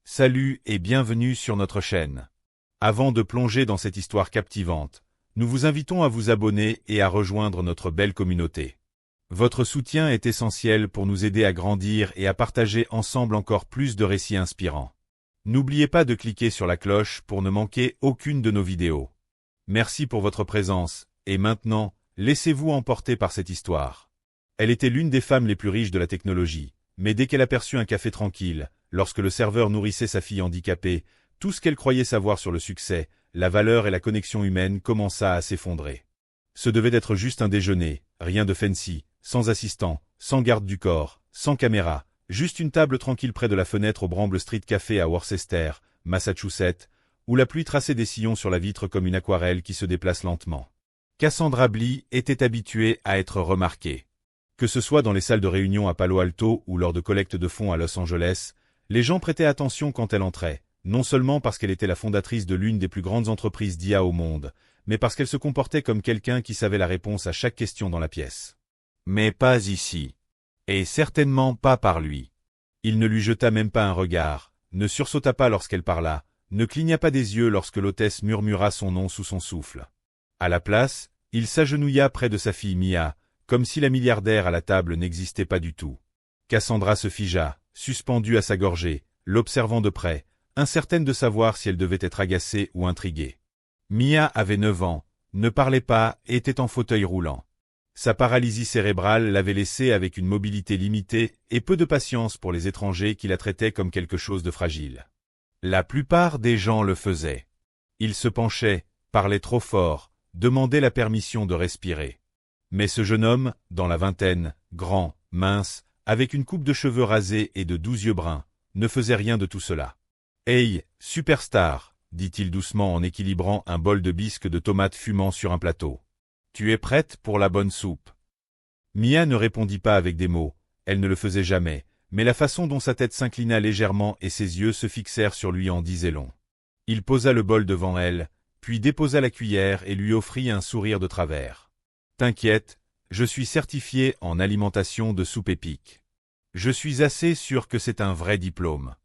Salut et bienvenue sur notre chaîne. Avant de plonger dans cette histoire captivante, nous vous invitons à vous abonner et à rejoindre notre belle communauté. Votre soutien est essentiel pour nous aider à grandir et à partager ensemble encore plus de récits inspirants. N'oubliez pas de cliquer sur la cloche pour ne manquer aucune de nos vidéos. Merci pour votre présence, et maintenant, laissez-vous emporter par cette histoire. Elle était l'une des femmes les plus riches de la technologie, mais dès qu'elle aperçut un café tranquille, lorsque le serveur nourrissait sa fille handicapée, tout ce qu'elle croyait savoir sur le succès, la valeur et la connexion humaine commença à s'effondrer. Ce devait être juste un déjeuner, rien de fancy, sans assistant, sans garde du corps, sans caméra, juste une table tranquille près de la fenêtre au Bramble Street Café à Worcester, Massachusetts, où la pluie traçait des sillons sur la vitre comme une aquarelle qui se déplace lentement. Cassandra Blee était habituée à être remarquée. Que ce soit dans les salles de réunion à Palo Alto ou lors de collectes de fonds à Los Angeles, les gens prêtaient attention quand elle entrait, non seulement parce qu'elle était la fondatrice de l'une des plus grandes entreprises d'IA au monde, mais parce qu'elle se comportait comme quelqu'un qui savait la réponse à chaque question dans la pièce. Mais pas ici. Et certainement pas par lui. Il ne lui jeta même pas un regard, ne sursauta pas lorsqu'elle parla, ne cligna pas des yeux lorsque l'hôtesse murmura son nom sous son souffle. À la place, il s'agenouilla près de sa fille Mia, comme si la milliardaire à la table n'existait pas du tout. Cassandra se figea, suspendue à sa gorgée, l'observant de près, incertaine de savoir si elle devait être agacée ou intriguée. Mia avait 9 ans, ne parlait pas et était en fauteuil roulant. Sa paralysie cérébrale l'avait laissée avec une mobilité limitée et peu de patience pour les étrangers qui la traitaient comme quelque chose de fragile. La plupart des gens le faisaient. Ils se penchaient, parlaient trop fort, demandaient la permission de respirer. Mais ce jeune homme, dans la vingtaine, grand, mince, avec une coupe de cheveux rasés et de 12 yeux bruns, ne faisait rien de tout cela. « Hey, superstar !» dit-il doucement en équilibrant un bol de bisque de tomates fumant sur un plateau. « Tu es prête pour la bonne soupe ?» Mia ne répondit pas avec des mots, elle ne le faisait jamais, mais la façon dont sa tête s'inclina légèrement et ses yeux se fixèrent sur lui en disait long. Il posa le bol devant elle, puis déposa la cuillère et lui offrit un sourire de travers. « T'inquiète, je suis certifié en alimentation de soupe épique. Je suis assez sûr que c'est un vrai diplôme. »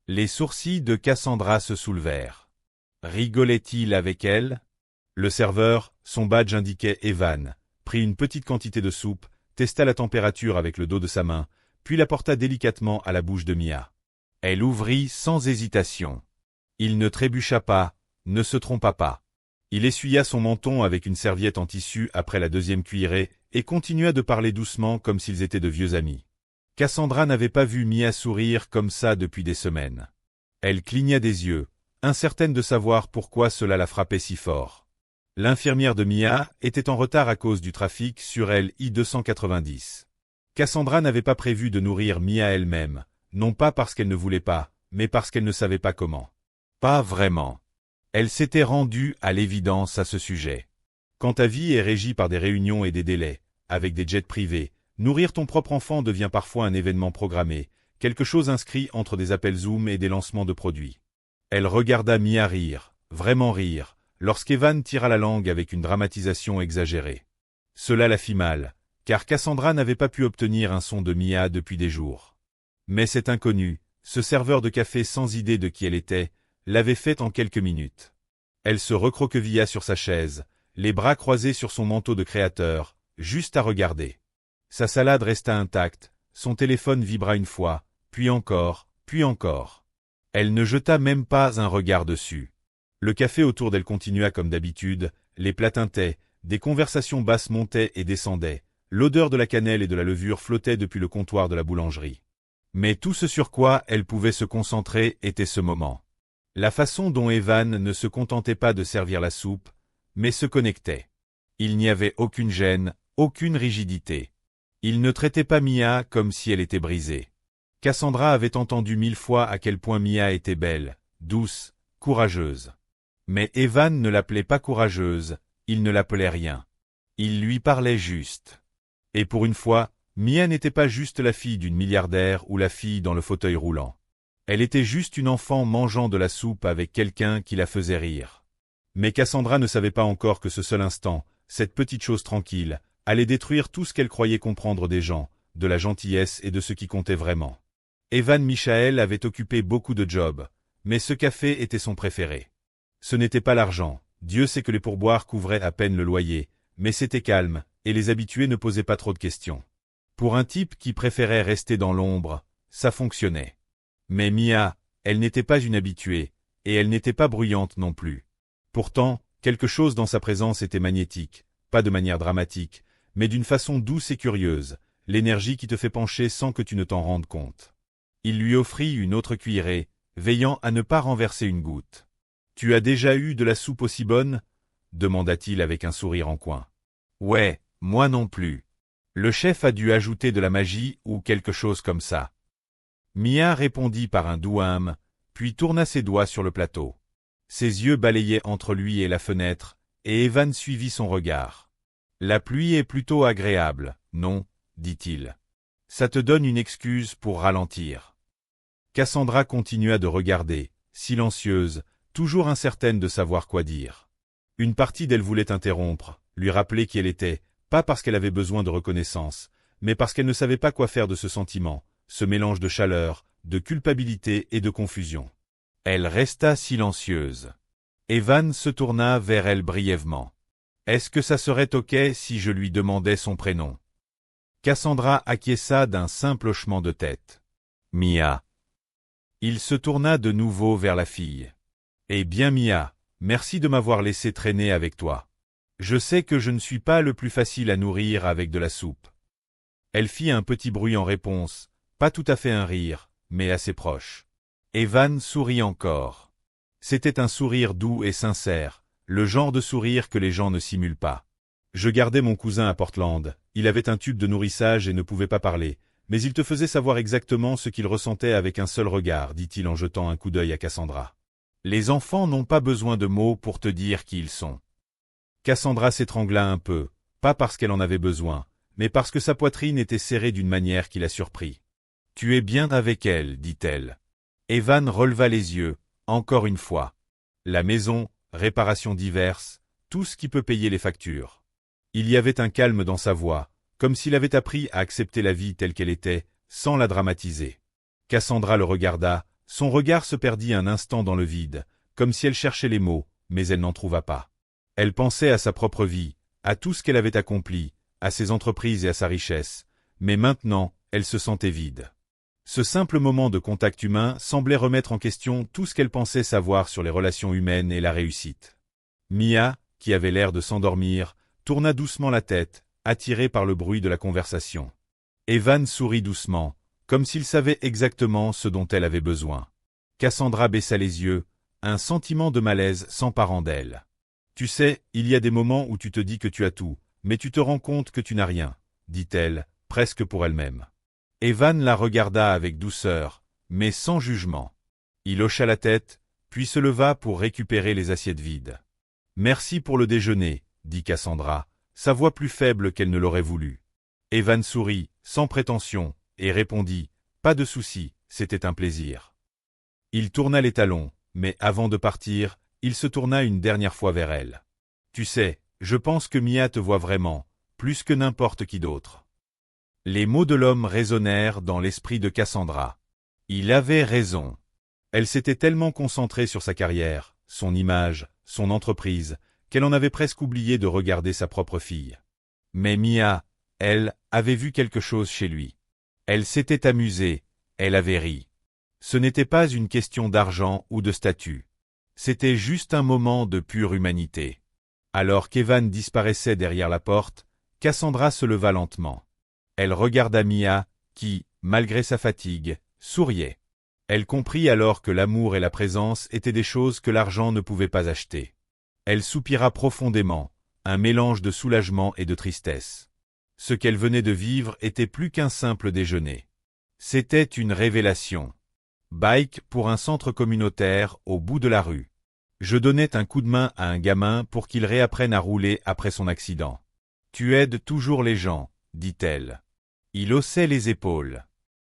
Les sourcils de Cassandra se soulevèrent. Rigolait-il avec elle? Le serveur, son badge indiquait Evan, prit une petite quantité de soupe, testa la température avec le dos de sa main, puis la porta délicatement à la bouche de Mia. Elle ouvrit sans hésitation. Il ne trébucha pas, ne se trompa pas. Il essuya son menton avec une serviette en tissu après la deuxième cuillerée et continua de parler doucement comme s'ils étaient de vieux amis. Cassandra n'avait pas vu Mia sourire comme ça depuis des semaines. Elle cligna des yeux, incertaine de savoir pourquoi cela la frappait si fort. L'infirmière de Mia était en retard à cause du trafic sur l'I-290. Cassandra n'avait pas prévu de nourrir Mia elle-même, non pas parce qu'elle ne voulait pas, mais parce qu'elle ne savait pas comment. Pas vraiment. Elle s'était rendue à l'évidence à ce sujet. Quand ta vie est régie par des réunions et des délais, avec des jets privés, nourrir ton propre enfant devient parfois un événement programmé, quelque chose inscrit entre des appels Zoom et des lancements de produits. Elle regarda Mia rire, vraiment rire, lorsqu'Evan tira la langue avec une dramatisation exagérée. Cela la fit mal, car Cassandra n'avait pas pu obtenir un son de Mia depuis des jours. Mais cet inconnu, ce serveur de café sans idée de qui elle était, l'avait fait en quelques minutes. Elle se recroquevilla sur sa chaise, les bras croisés sur son manteau de créateur, juste à regarder. Sa salade resta intacte, son téléphone vibra une fois, puis encore, puis encore. Elle ne jeta même pas un regard dessus. Le café autour d'elle continua comme d'habitude, les plats tintaient, des conversations basses montaient et descendaient, l'odeur de la cannelle et de la levure flottait depuis le comptoir de la boulangerie. Mais tout ce sur quoi elle pouvait se concentrer était ce moment. La façon dont Evan ne se contentait pas de servir la soupe, mais se connectait. Il n'y avait aucune gêne, aucune rigidité. Il ne traitait pas Mia comme si elle était brisée. Cassandra avait entendu 1000 fois à quel point Mia était belle, douce, courageuse. Mais Evan ne l'appelait pas courageuse, il ne l'appelait rien. Il lui parlait juste. Et pour une fois, Mia n'était pas juste la fille d'une milliardaire ou la fille dans le fauteuil roulant. Elle était juste une enfant mangeant de la soupe avec quelqu'un qui la faisait rire. Mais Cassandra ne savait pas encore que ce seul instant, cette petite chose tranquille, allait détruire tout ce qu'elle croyait comprendre des gens, de la gentillesse et de ce qui comptait vraiment. Evan Michael avait occupé beaucoup de jobs, mais ce café était son préféré. Ce n'était pas l'argent, Dieu sait que les pourboires couvraient à peine le loyer, mais c'était calme, et les habitués ne posaient pas trop de questions. Pour un type qui préférait rester dans l'ombre, ça fonctionnait. Mais Mia, elle n'était pas une habituée, et elle n'était pas bruyante non plus. Pourtant, quelque chose dans sa présence était magnétique, pas de manière dramatique, mais d'une façon douce et curieuse, l'énergie qui te fait pencher sans que tu ne t'en rendes compte. Il lui offrit une autre cuillerée, veillant à ne pas renverser une goutte. « Tu as déjà eu de la soupe aussi bonne ?» demanda-t-il avec un sourire en coin. « Ouais, moi non plus. Le chef a dû ajouter de la magie ou quelque chose comme ça. » Mia répondit par un doux hum, puis tourna ses doigts sur le plateau. Ses yeux balayaient entre lui et la fenêtre, et Evan suivit son regard. « La pluie est plutôt agréable, non ?» dit-il. « Ça te donne une excuse pour ralentir. » Cassandra continua de regarder, silencieuse, toujours incertaine de savoir quoi dire. Une partie d'elle voulait interrompre, lui rappeler qui elle était, pas parce qu'elle avait besoin de reconnaissance, mais parce qu'elle ne savait pas quoi faire de ce sentiment, ce mélange de chaleur, de culpabilité et de confusion. Elle resta silencieuse. Evan se tourna vers elle brièvement. « Est-ce que ça serait ok si je lui demandais son prénom ?» Cassandra acquiesça d'un simple hochement de tête. « Mia. » Il se tourna de nouveau vers la fille. « Eh bien Mia, merci de m'avoir laissé traîner avec toi. Je sais que je ne suis pas le plus facile à nourrir avec de la soupe. » Elle fit un petit bruit en réponse, pas tout à fait un rire, mais assez proche. Evan sourit encore. C'était un sourire doux et sincère, le genre de sourire que les gens ne simulent pas. Je gardais mon cousin à Portland, il avait un tube de nourrissage et ne pouvait pas parler, mais il te faisait savoir exactement ce qu'il ressentait avec un seul regard, dit-il en jetant un coup d'œil à Cassandra. Les enfants n'ont pas besoin de mots pour te dire qui ils sont. Cassandra s'étrangla un peu, pas parce qu'elle en avait besoin, mais parce que sa poitrine était serrée d'une manière qui la surprit. « Tu es bien avec elle, dit-elle. » Evan releva les yeux, encore une fois. La maison, réparations diverses, tout ce qui peut payer les factures. Il y avait un calme dans sa voix, comme s'il avait appris à accepter la vie telle qu'elle était, sans la dramatiser. Cassandra le regarda, son regard se perdit un instant dans le vide, comme si elle cherchait les mots, mais elle n'en trouva pas. Elle pensait à sa propre vie, à tout ce qu'elle avait accompli, à ses entreprises et à sa richesse, mais maintenant, elle se sentait vide. Ce simple moment de contact humain semblait remettre en question tout ce qu'elle pensait savoir sur les relations humaines et la réussite. Mia, qui avait l'air de s'endormir, tourna doucement la tête, attirée par le bruit de la conversation. Evan sourit doucement, comme s'il savait exactement ce dont elle avait besoin. Cassandra baissa les yeux, un sentiment de malaise s'emparant d'elle. « Tu sais, il y a des moments où tu te dis que tu as tout, mais tu te rends compte que tu n'as rien, » dit-elle, presque pour elle-même. Evan la regarda avec douceur, mais sans jugement. Il hocha la tête, puis se leva pour récupérer les assiettes vides. « Merci pour le déjeuner, » dit Cassandra, sa voix plus faible qu'elle ne l'aurait voulu. Evan sourit, sans prétention, et répondit « Pas de souci, c'était un plaisir. » Il tourna les talons, mais avant de partir, il se tourna une dernière fois vers elle. « Tu sais, je pense que Mia te voit vraiment, plus que n'importe qui d'autre. » Les mots de l'homme résonnèrent dans l'esprit de Cassandra. Il avait raison. Elle s'était tellement concentrée sur sa carrière, son image, son entreprise, qu'elle en avait presque oublié de regarder sa propre fille. Mais Mia, elle, avait vu quelque chose chez lui. Elle s'était amusée, elle avait ri. Ce n'était pas une question d'argent ou de statut. C'était juste un moment de pure humanité. Alors qu'Evan disparaissait derrière la porte, Cassandra se leva lentement. Elle regarda Mia, qui, malgré sa fatigue, souriait. Elle comprit alors que l'amour et la présence étaient des choses que l'argent ne pouvait pas acheter. Elle soupira profondément, un mélange de soulagement et de tristesse. Ce qu'elle venait de vivre était plus qu'un simple déjeuner. C'était une révélation. Bike pour un centre communautaire au bout de la rue. Je donnais un coup de main à un gamin pour qu'il réapprenne à rouler après son accident. Tu aides toujours les gens, dit-elle. Il haussait les épaules.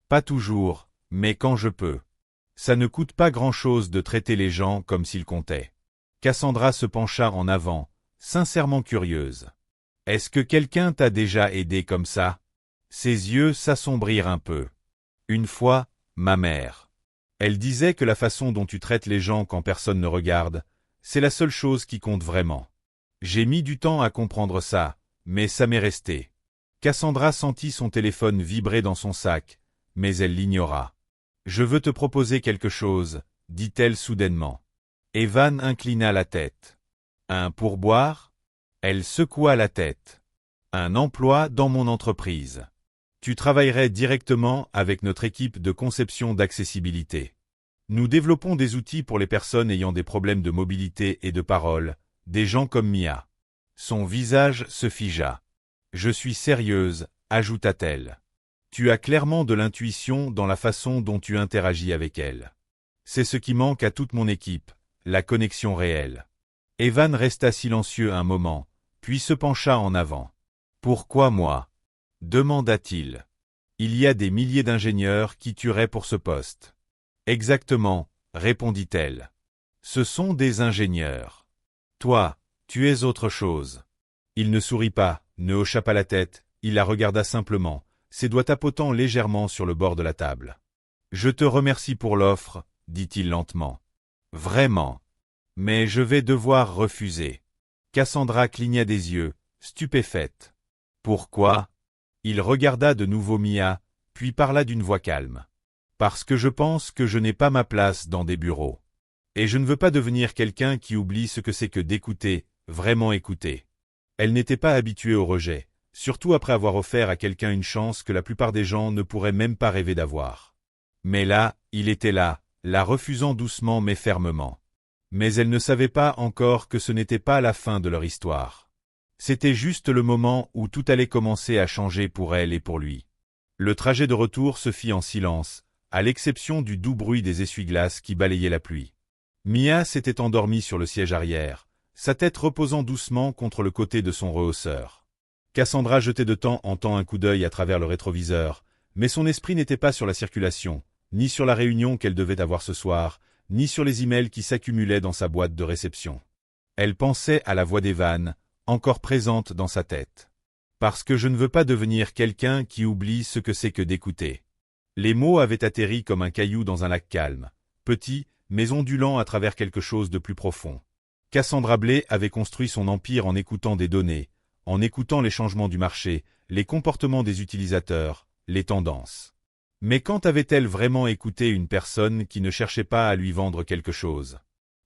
Pas toujours, mais quand je peux. Ça ne coûte pas grand-chose de traiter les gens comme s'ils comptaient. Cassandra se pencha en avant, sincèrement curieuse. Est-ce que quelqu'un t'a déjà aidé comme ça? Ses yeux s'assombrirent un peu. Une fois, Ma mère. Elle disait que la façon dont tu traites les gens quand personne ne regarde, c'est la seule chose qui compte vraiment. J'ai mis du temps à comprendre ça, mais ça m'est resté. Cassandra sentit son téléphone vibrer dans son sac, mais elle l'ignora. « Je veux te proposer quelque chose, » dit-elle soudainement. Evan inclina la tête. « Un pourboire ?» Elle secoua la tête. « Un emploi dans mon entreprise. Tu travaillerais directement avec notre équipe de conception d'accessibilité. Nous développons des outils pour les personnes ayant des problèmes de mobilité et de parole, des gens comme Mia. » Son visage se figea. « Je suis sérieuse, » ajouta-t-elle. « Tu as clairement de l'intuition dans la façon dont tu interagis avec elle. C'est ce qui manque à toute mon équipe, la connexion réelle. » Evan resta silencieux un moment, puis se pencha en avant. « Pourquoi moi ?» demanda-t-il. « Il y a des milliers d'ingénieurs qui tueraient pour ce poste. » « Exactement, » répondit-elle. « Ce sont des ingénieurs. Toi, tu es autre chose. » Il ne sourit pas, ne hocha pas la tête, il la regarda simplement, ses doigts tapotant légèrement sur le bord de la table. « Je te remercie pour l'offre, » dit-il lentement. « Vraiment. Mais je vais devoir refuser. » Cassandra cligna des yeux, stupéfaite. « Pourquoi ?» Il regarda de nouveau Mia, puis parla d'une voix calme. « Parce que je pense que je n'ai pas ma place dans des bureaux. Et je ne veux pas devenir quelqu'un qui oublie ce que c'est que d'écouter, vraiment écouter. » Elle n'était pas habituée au rejet, surtout après avoir offert à quelqu'un une chance que la plupart des gens ne pourraient même pas rêver d'avoir. Mais là, il était là, la refusant doucement mais fermement. Mais elle ne savait pas encore que ce n'était pas la fin de leur histoire. C'était juste le moment où tout allait commencer à changer pour elle et pour lui. Le trajet de retour se fit en silence, à l'exception du doux bruit des essuie-glaces qui balayaient la pluie. Mia s'était endormie sur le siège arrière, sa tête reposant doucement contre le côté de son rehausseur. Cassandra jetait de temps en temps un coup d'œil à travers le rétroviseur, mais son esprit n'était pas sur la circulation, ni sur la réunion qu'elle devait avoir ce soir, ni sur les emails qui s'accumulaient dans sa boîte de réception. Elle pensait à la voix d'Evan, encore présente dans sa tête. « Parce que je ne veux pas devenir quelqu'un qui oublie ce que c'est que d'écouter. » Les mots avaient atterri comme un caillou dans un lac calme, petit, mais ondulant à travers quelque chose de plus profond. Cassandra Blay avait construit son empire en écoutant des données, en écoutant les changements du marché, les comportements des utilisateurs, les tendances. Mais quand avait-elle vraiment écouté une personne qui ne cherchait pas à lui vendre quelque chose?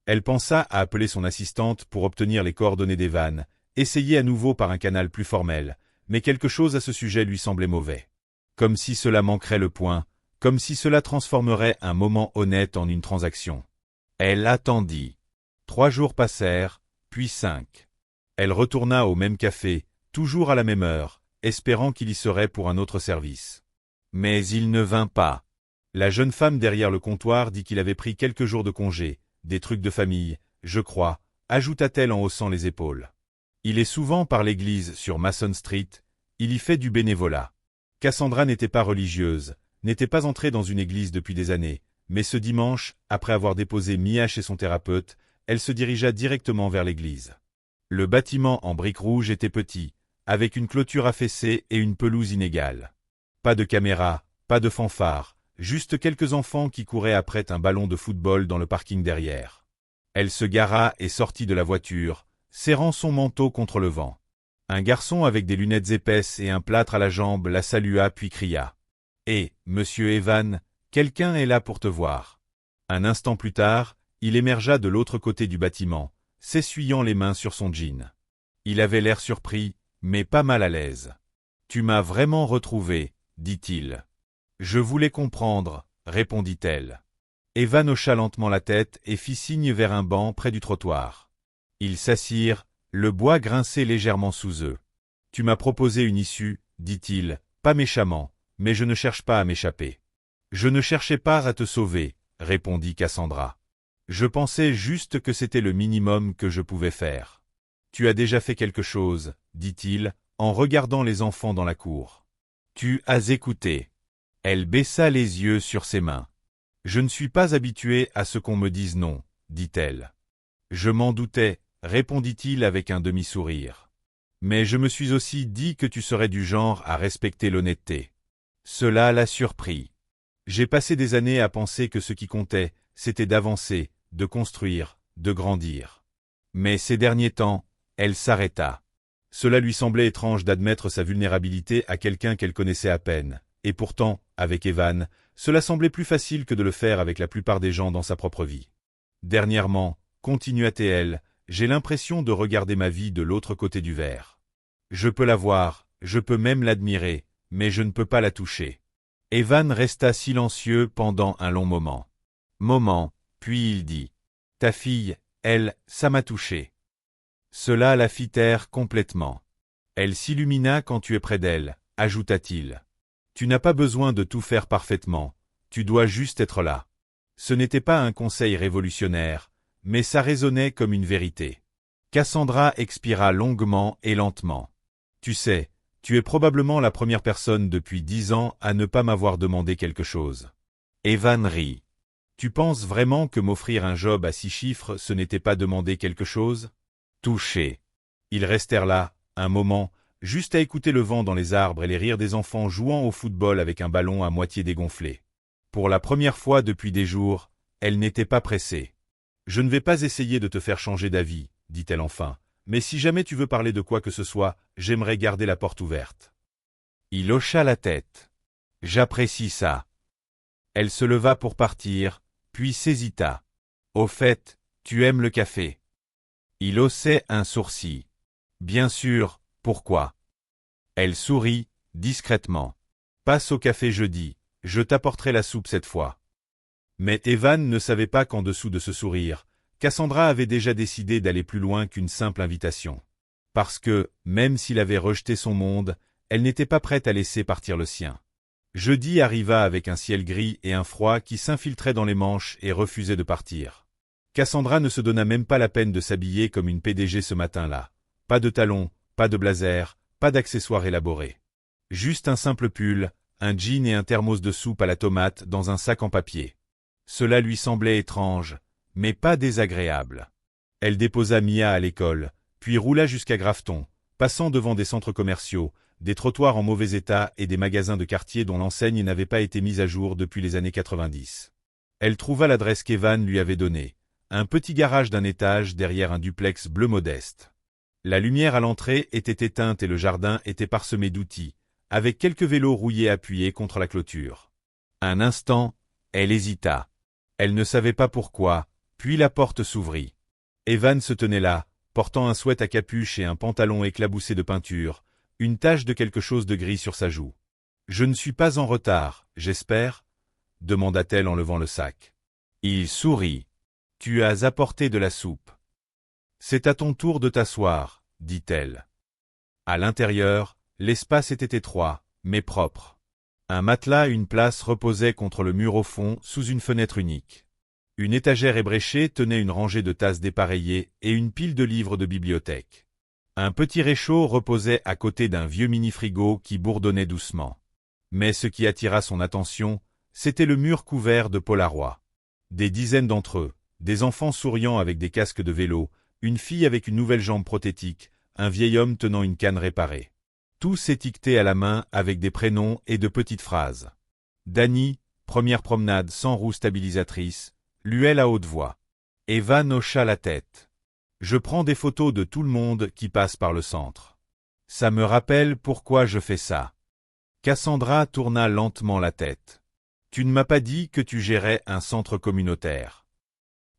Elle pensa à appeler son assistante pour obtenir les coordonnées d'Evan, essayer à nouveau par un canal plus formel, mais quelque chose à ce sujet lui semblait mauvais. Comme si cela manquerait le point, comme si cela transformerait un moment honnête en une transaction. Elle attendit. 3 jours passèrent, puis 5. Elle retourna au même café, toujours à la même heure, espérant qu'il y serait pour un autre service. Mais il ne vint pas. La jeune femme derrière le comptoir dit qu'il avait pris quelques jours de congé, des trucs de famille, je crois, ajouta-t-elle en haussant les épaules. Il est souvent par l'église sur Mason Street, il y fait du bénévolat. Cassandra n'était pas religieuse, n'était pas entrée dans une église depuis des années, mais ce dimanche, après avoir déposé Mia chez son thérapeute, elle se dirigea directement vers l'église. Le bâtiment en briques rouges était petit, avec une clôture affaissée et une pelouse inégale. Pas de caméra, pas de fanfare, juste quelques enfants qui couraient après un ballon de football dans le parking derrière. Elle se gara et sortit de la voiture, serrant son manteau contre le vent. Un garçon avec des lunettes épaisses et un plâtre à la jambe la salua puis cria. « Hé, monsieur Evan, quelqu'un est là pour te voir. » Un instant plus tard, il émergea de l'autre côté du bâtiment, s'essuyant les mains sur son jean. Il avait l'air surpris, mais pas mal à l'aise. « Tu m'as vraiment retrouvé, » dit-il. « Je voulais comprendre, » répondit-elle. Evan hocha lentement la tête et fit signe vers un banc près du trottoir. Ils s'assirent, le bois grinçait légèrement sous eux. « Tu m'as proposé une issue, » dit-il, pas méchamment, « mais je ne cherche pas à m'échapper. »« Je ne cherchais pas à te sauver, » répondit Cassandra. « Je pensais juste que c'était le minimum que je pouvais faire. »« Tu as déjà fait quelque chose, » dit-il, en regardant les enfants dans la cour. « Tu as écouté. » Elle baissa les yeux sur ses mains. « Je ne suis pas habituée à ce qu'on me dise non, » dit-elle. « Je m'en doutais, » répondit-il avec un demi-sourire. « Mais je me suis aussi dit que tu serais du genre à respecter l'honnêteté. » Cela l'a surpris. J'ai passé des années à penser que ce qui comptait, c'était d'avancer, de construire, de grandir. Mais ces derniers temps, elle s'arrêta. Cela lui semblait étrange d'admettre sa vulnérabilité à quelqu'un qu'elle connaissait à peine, et pourtant, avec Evan, cela semblait plus facile que de le faire avec la plupart des gens dans sa propre vie. Dernièrement, continua-t-elle, j'ai l'impression de regarder ma vie de l'autre côté du verre. Je peux la voir, je peux même l'admirer, mais je ne peux pas la toucher. Evan resta silencieux pendant un long moment, puis il dit « Ta fille, elle, ça m'a touché. » Cela la fit taire complètement. Elle s'illumina quand tu es près d'elle, ajouta-t-il. Tu n'as pas besoin de tout faire parfaitement, tu dois juste être là. Ce n'était pas un conseil révolutionnaire, mais ça résonnait comme une vérité. Cassandra expira longuement et lentement. Tu sais, tu es probablement la première personne depuis 10 ans à ne pas m'avoir demandé quelque chose. Evan rit. Tu penses vraiment que m'offrir un job à 6 chiffres ce n'était pas demander quelque chose? Touché. Ils restèrent là, un moment, juste à écouter le vent dans les arbres et les rires des enfants jouant au football avec un ballon à moitié dégonflé. Pour la première fois depuis des jours, elle n'était pas pressée. Je ne vais pas essayer de te faire changer d'avis, dit-elle enfin, mais si jamais tu veux parler de quoi que ce soit, j'aimerais garder la porte ouverte. Il hocha la tête. J'apprécie ça. Elle se leva pour partir, puis s'hésita. Au fait, tu aimes le café? Il haussait un sourcil. Bien sûr, pourquoi? Elle sourit, discrètement. Passe au café jeudi, je t'apporterai la soupe cette fois. Mais Evan ne savait pas qu'en dessous de ce sourire, Cassandra avait déjà décidé d'aller plus loin qu'une simple invitation. Parce que, même s'il avait rejeté son monde, elle n'était pas prête à laisser partir le sien. Jeudi arriva avec un ciel gris et un froid qui s'infiltrait dans les manches et refusait de partir. Cassandra ne se donna même pas la peine de s'habiller comme une PDG ce matin-là. Pas de talons, pas de blazer, pas d'accessoires élaborés. Juste un simple pull, un jean et un thermos de soupe à la tomate dans un sac en papier. Cela lui semblait étrange, mais pas désagréable. Elle déposa Mia à l'école, puis roula jusqu'à Grafton, passant devant des centres commerciaux, des trottoirs en mauvais état et des magasins de quartier dont l'enseigne n'avait pas été mise à jour depuis les années 90. Elle trouva l'adresse qu'Evan lui avait donnée, un petit garage d'un étage derrière un duplex bleu modeste. La lumière à l'entrée était éteinte et le jardin était parsemé d'outils, avec quelques vélos rouillés appuyés contre la clôture. Un instant, elle hésita. Elle ne savait pas pourquoi, puis la porte s'ouvrit. Evan se tenait là, portant un sweat à capuche et un pantalon éclaboussé de peinture, une tache de quelque chose de gris sur sa joue. « Je ne suis pas en retard, j'espère ?» demanda-t-elle en levant le sac. Il sourit. « Tu as apporté de la soupe. »« C'est à ton tour de t'asseoir, » dit-elle. À l'intérieur, l'espace était étroit, mais propre. Un matelas et une place reposaient contre le mur au fond, sous une fenêtre unique. Une étagère ébréchée tenait une rangée de tasses dépareillées et une pile de livres de bibliothèque. Un petit réchaud reposait à côté d'un vieux mini-frigo qui bourdonnait doucement. Mais ce qui attira son attention, c'était le mur couvert de polaroids. Des dizaines d'entre eux, des enfants souriant avec des casques de vélo, une fille avec une nouvelle jambe prothétique, un vieil homme tenant une canne réparée. Tous étiquetés à la main avec des prénoms et de petites phrases. Dany, première promenade sans roue stabilisatrice, luait à haute voix. Evan hocha la tête. Je prends des photos de tout le monde qui passe par le centre. Ça me rappelle pourquoi je fais ça. Cassandra tourna lentement la tête. Tu ne m'as pas dit que tu gérais un centre communautaire.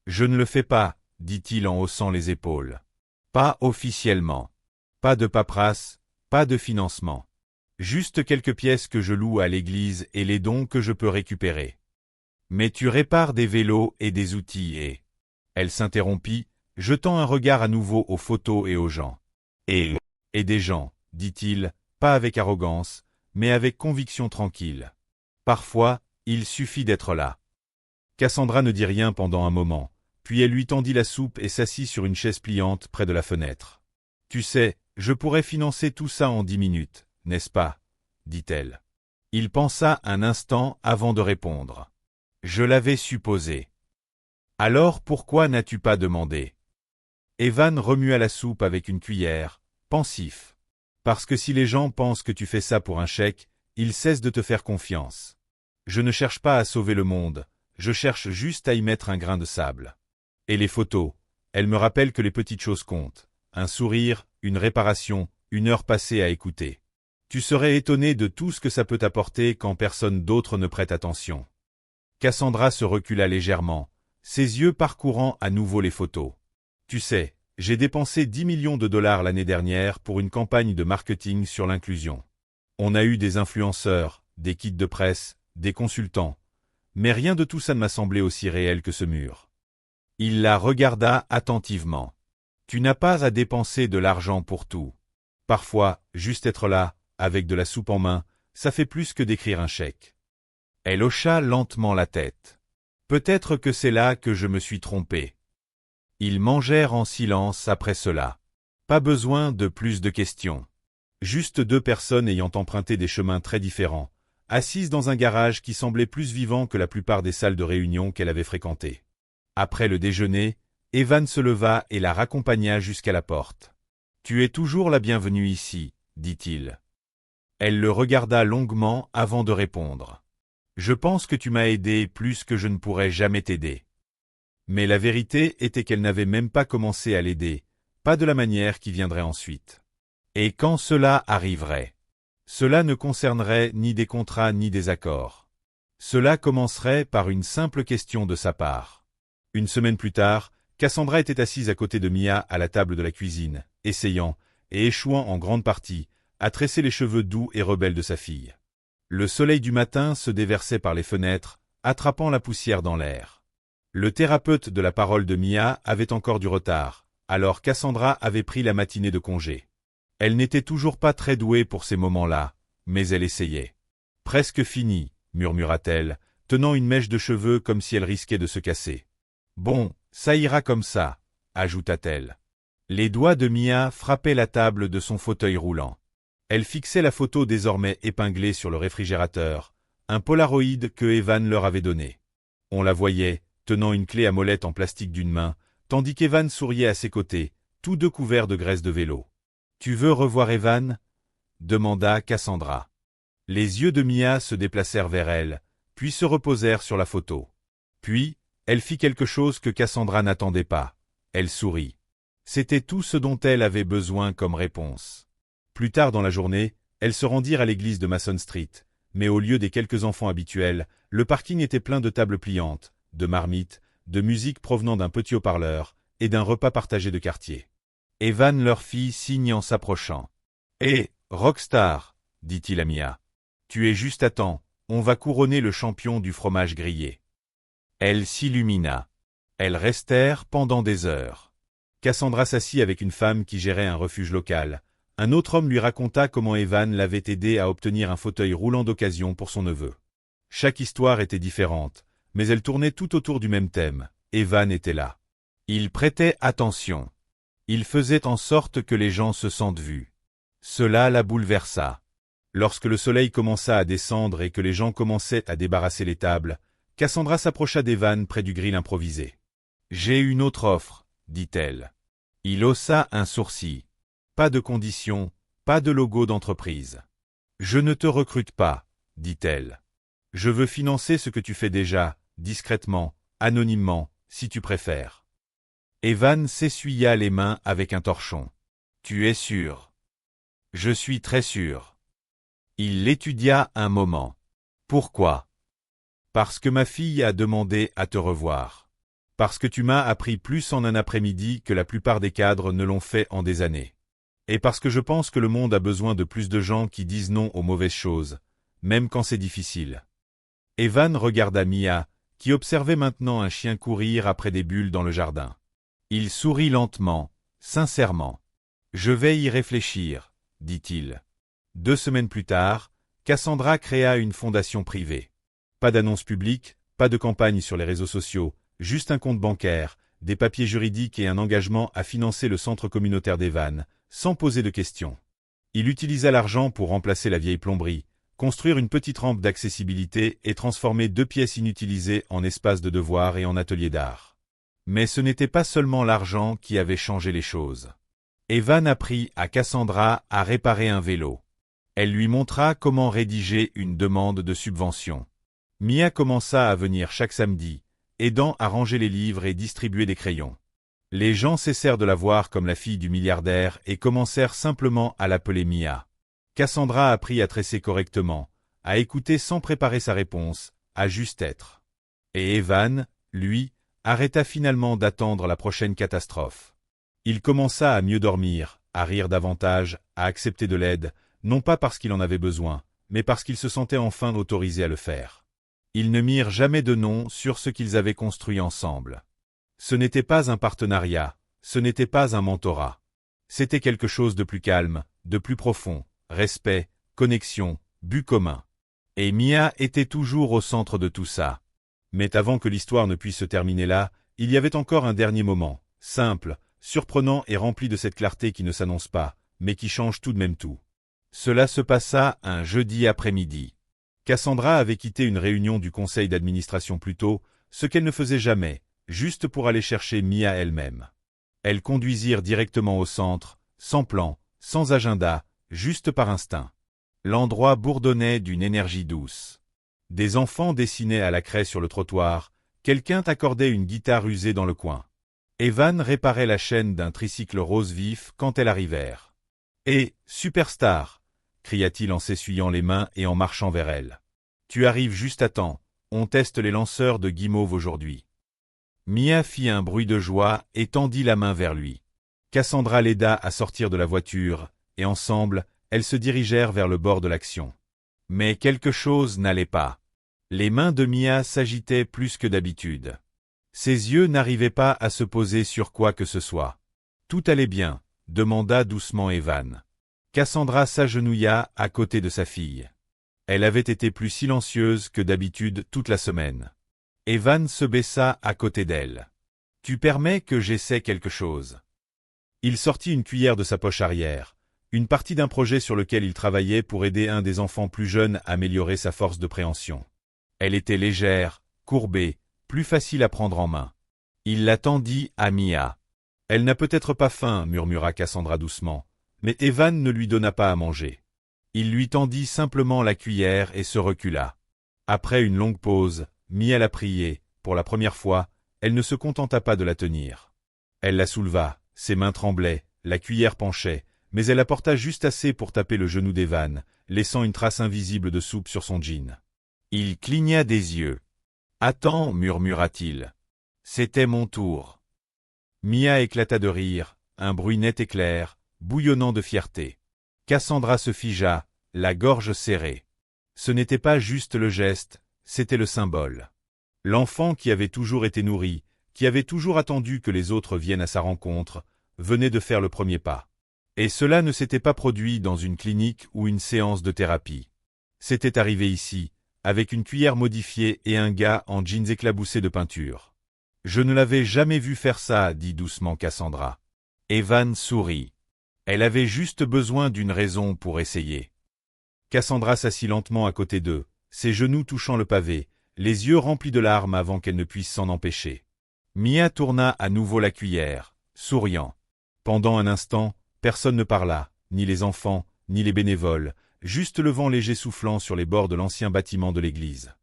Je ne le fais pas, dit-il en haussant les épaules. Pas officiellement. Pas de paperasse, pas de financement. Juste quelques pièces que je loue à l'église et les dons que je peux récupérer. Mais tu répares des vélos et des outils et... Elle s'interrompit, jetant un regard à nouveau aux photos et aux gens. Et des gens, dit-il, pas avec arrogance, mais avec conviction tranquille. Parfois, il suffit d'être là. Cassandra ne dit rien pendant un moment, puis elle lui tendit la soupe et s'assit sur une chaise pliante près de la fenêtre. Tu sais, je pourrais financer tout ça en 10 minutes, n'est-ce pas? Dit-elle. Il pensa un instant avant de répondre. Je l'avais supposé. Alors pourquoi n'as-tu pas demandé? Evan remua la soupe avec une cuillère, pensif. Parce que si les gens pensent que tu fais ça pour un chèque, ils cessent de te faire confiance. Je ne cherche pas à sauver le monde, je cherche juste à y mettre un grain de sable. Et les photos, elles me rappellent que les petites choses comptent. Un sourire, une réparation, une heure passée à écouter. Tu serais étonné de tout ce que ça peut apporter quand personne d'autre ne prête attention. Cassandra se recula légèrement, ses yeux parcourant à nouveau les photos. Tu sais, j'ai dépensé 10 millions de dollars l'année dernière pour une campagne de marketing sur l'inclusion. On a eu des influenceurs, des kits de presse, des consultants. Mais rien de tout ça ne m'a semblé aussi réel que ce mur. Il la regarda attentivement. Tu n'as pas à dépenser de l'argent pour tout. Parfois, juste être là, avec de la soupe en main, ça fait plus que d'écrire un chèque. Elle hocha lentement la tête. Peut-être que c'est là que je me suis trompé. Ils mangèrent en silence après cela. Pas besoin de plus de questions. Juste deux personnes ayant emprunté des chemins très différents, assises dans un garage qui semblait plus vivant que la plupart des salles de réunion qu'elle avait fréquentées. Après le déjeuner, Evan se leva et la raccompagna jusqu'à la porte. « Tu es toujours la bienvenue ici, » dit-il. Elle le regarda longuement avant de répondre. « Je pense que tu m'as aidé plus que je ne pourrais jamais t'aider. » Mais la vérité était qu'elle n'avait même pas commencé à l'aider, pas de la manière qui viendrait ensuite. Et quand cela arriverait, cela ne concernerait ni des contrats ni des accords. Cela commencerait par une simple question de sa part. Une semaine plus tard, Cassandra était assise à côté de Mia à la table de la cuisine, essayant, et échouant en grande partie, à tresser les cheveux doux et rebelles de sa fille. Le soleil du matin se déversait par les fenêtres, attrapant la poussière dans l'air. Le thérapeute de la parole de Mia avait encore du retard, alors Cassandra avait pris la matinée de congé. Elle n'était toujours pas très douée pour ces moments-là, mais elle essayait. « Presque fini, » murmura-t-elle, tenant une mèche de cheveux comme si elle risquait de se casser. « Bon, ça ira comme ça, » ajouta-t-elle. Les doigts de Mia frappaient la table de son fauteuil roulant. Elle fixait la photo désormais épinglée sur le réfrigérateur, un Polaroid que Evan leur avait donné. On la voyait, tenant une clé à molette en plastique d'une main, tandis qu'Evan souriait à ses côtés, tous deux couverts de graisse de vélo. « Tu veux revoir Evan » demanda Cassandra. Les yeux de Mia se déplacèrent vers elle, puis se reposèrent sur la photo. Puis, elle fit quelque chose que Cassandra n'attendait pas. Elle sourit. C'était tout ce dont elle avait besoin comme réponse. Plus tard dans la journée, elles se rendirent à l'église de Mason Street, mais au lieu des quelques enfants habituels, le parking était plein de tables pliantes, de marmites, de musique provenant d'un petit haut-parleur et d'un repas partagé de quartier. Evan leur fit signe en s'approchant. « Hé, Rockstar » dit-il à Mia. « Tu es juste à temps, on va couronner le champion du fromage grillé. » Elle s'illumina. Elles restèrent pendant des heures. Cassandra s'assit avec une femme qui gérait un refuge local. Un autre homme lui raconta comment Evan l'avait aidé à obtenir un fauteuil roulant d'occasion pour son neveu. Chaque histoire était différente, mais elle tournait tout autour du même thème. Evan était là. Il prêtait attention. Il faisait en sorte que les gens se sentent vus. Cela la bouleversa. Lorsque le soleil commença à descendre et que les gens commençaient à débarrasser les tables, Cassandra s'approcha d'Evan près du grill improvisé. « J'ai une autre offre, » dit-elle. Il haussa un sourcil. Pas de conditions, pas de logo d'entreprise. « Je ne te recrute pas, » dit-elle. « Je veux financer ce que tu fais déjà, discrètement, anonymement, si tu préfères. » Evan s'essuya les mains avec un torchon. « Tu es sûr ?»« Je suis très sûr. » Il l'étudia un moment. « Pourquoi ?»« Parce que ma fille a demandé à te revoir. Parce que tu m'as appris plus en un après-midi que la plupart des cadres ne l'ont fait en des années. Et parce que je pense que le monde a besoin de plus de gens qui disent non aux mauvaises choses, même quand c'est difficile. » Evan regarda Mia, qui observait maintenant un chien courir après des bulles dans le jardin. Il sourit lentement, sincèrement. « Je vais y réfléchir, » dit-il. 2 semaines plus tard, Cassandra créa une fondation privée. Pas d'annonce publique, pas de campagne sur les réseaux sociaux, juste un compte bancaire, des papiers juridiques et un engagement à financer le centre communautaire d'Evan, sans poser de questions. Il utilisa l'argent pour remplacer la vieille plomberie, construire une petite rampe d'accessibilité et transformer 2 pièces inutilisées en espace de devoirs et en atelier d'art. Mais ce n'était pas seulement l'argent qui avait changé les choses. Evan apprit à Cassandra à réparer un vélo. Elle lui montra comment rédiger une demande de subvention. Mia commença à venir chaque samedi, aidant à ranger les livres et distribuer des crayons. Les gens cessèrent de la voir comme la fille du milliardaire et commencèrent simplement à l'appeler Mia. Cassandra apprit à tresser correctement, à écouter sans préparer sa réponse, à juste être. Et Evan, lui, arrêta finalement d'attendre la prochaine catastrophe. Il commença à mieux dormir, à rire davantage, à accepter de l'aide, non pas parce qu'il en avait besoin, mais parce qu'il se sentait enfin autorisé à le faire. Ils ne mirent jamais de nom sur ce qu'ils avaient construit ensemble. Ce n'était pas un partenariat, ce n'était pas un mentorat. C'était quelque chose de plus calme, de plus profond, respect, connexion, but commun. Et Mia était toujours au centre de tout ça. Mais avant que l'histoire ne puisse se terminer là, il y avait encore un dernier moment, simple, surprenant et rempli de cette clarté qui ne s'annonce pas, mais qui change tout de même tout. Cela se passa un jeudi après-midi. Cassandra avait quitté une réunion du conseil d'administration plus tôt, ce qu'elle ne faisait jamais, juste pour aller chercher Mia elle-même. Elles conduisirent directement au centre, sans plan, sans agenda, juste par instinct. L'endroit bourdonnait d'une énergie douce. Des enfants dessinaient à la craie sur le trottoir, quelqu'un accordait une guitare usée dans le coin. Evan réparait la chaîne d'un tricycle rose vif quand elles arrivèrent. « Hé, superstar !» cria-t-il en s'essuyant les mains et en marchant vers elle. « Tu arrives juste à temps, on teste les lanceurs de guimauve aujourd'hui. » Mia fit un bruit de joie et tendit la main vers lui. Cassandra l'aida à sortir de la voiture, et ensemble, elles se dirigèrent vers le bord de l'action. Mais quelque chose n'allait pas. Les mains de Mia s'agitaient plus que d'habitude. Ses yeux n'arrivaient pas à se poser sur quoi que ce soit. « Tout allait bien ?» demanda doucement Evan. Cassandra s'agenouilla à côté de sa fille. Elle avait été plus silencieuse que d'habitude toute la semaine. Evan se baissa à côté d'elle. « Tu permets que j'essaie quelque chose ?» Il sortit une cuillère de sa poche arrière, une partie d'un projet sur lequel il travaillait pour aider un des enfants plus jeunes à améliorer sa force de préhension. Elle était légère, courbée, plus facile à prendre en main. Il la tendit à Mia. « Elle n'a peut-être pas faim, » murmura Cassandra doucement. Mais Evan ne lui donna pas à manger. Il lui tendit simplement la cuillère et se recula. Après une longue pause, Mia la priait. Pour la première fois, elle ne se contenta pas de la tenir. Elle la souleva, ses mains tremblaient, la cuillère penchait, mais elle apporta juste assez pour taper le genou d'Evan, laissant une trace invisible de soupe sur son jean. Il cligna des yeux. « Attends, » murmura-t-il. « C'était mon tour. » Mia éclata de rire, un bruit net et clair, bouillonnant de fierté. Cassandra se figea, la gorge serrée. Ce n'était pas juste le geste, c'était le symbole. L'enfant qui avait toujours été nourri, qui avait toujours attendu que les autres viennent à sa rencontre, venait de faire le premier pas. Et cela ne s'était pas produit dans une clinique ou une séance de thérapie. C'était arrivé ici, avec une cuillère modifiée et un gars en jeans éclaboussés de peinture. « Je ne l'avais jamais vu faire ça, » dit doucement Cassandra. Evan sourit. Elle avait juste besoin d'une raison pour essayer. Cassandra s'assit lentement à côté d'eux, ses genoux touchant le pavé, les yeux remplis de larmes avant qu'elle ne puisse s'en empêcher. Mia tourna à nouveau la cuillère, souriant. Pendant un instant, personne ne parla, ni les enfants, ni les bénévoles, juste le vent léger soufflant sur les bords de l'ancien bâtiment de l'église.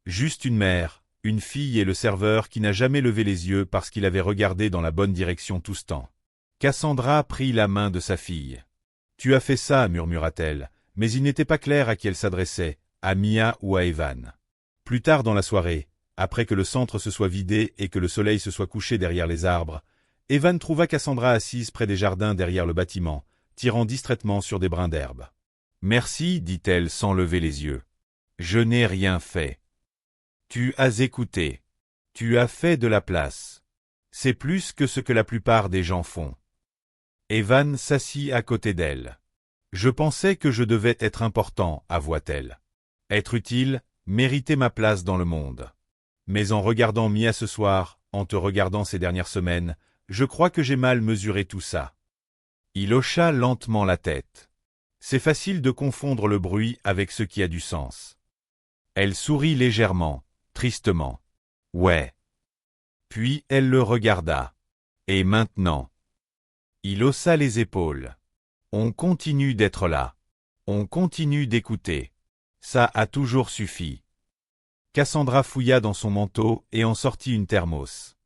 Juste une mère, une fille et le serveur qui n'a jamais levé les yeux parce qu'il avait regardé dans la bonne direction tout ce temps. Cassandra prit la main de sa fille. « Tu as fait ça, » murmura-t-elle, mais il n'était pas clair à qui elle s'adressait, à Mia ou à Evan. Plus tard dans la soirée, après que le centre se soit vidé et que le soleil se soit couché derrière les arbres, Evan trouva Cassandra assise près des jardins derrière le bâtiment, tirant distraitement sur des brins d'herbe. « Merci, » dit-elle sans lever les yeux. « Je n'ai rien fait. »« Tu as écouté. Tu as fait de la place. C'est plus que ce que la plupart des gens font. » Evan s'assit à côté d'elle. « Je pensais que je devais être important, » avoua-t-elle. « Être utile, mériter ma place dans le monde. Mais en regardant Mia ce soir, en te regardant ces dernières semaines, je crois que j'ai mal mesuré tout ça. » Il hocha lentement la tête. C'est facile de confondre le bruit avec ce qui a du sens. Elle sourit légèrement, tristement. « Ouais. » Puis elle le regarda. « Et maintenant ?» Il haussa les épaules. « On continue d'être là. On continue d'écouter. Ça a toujours suffi. » Cassandra fouilla dans son manteau et en sortit une thermos.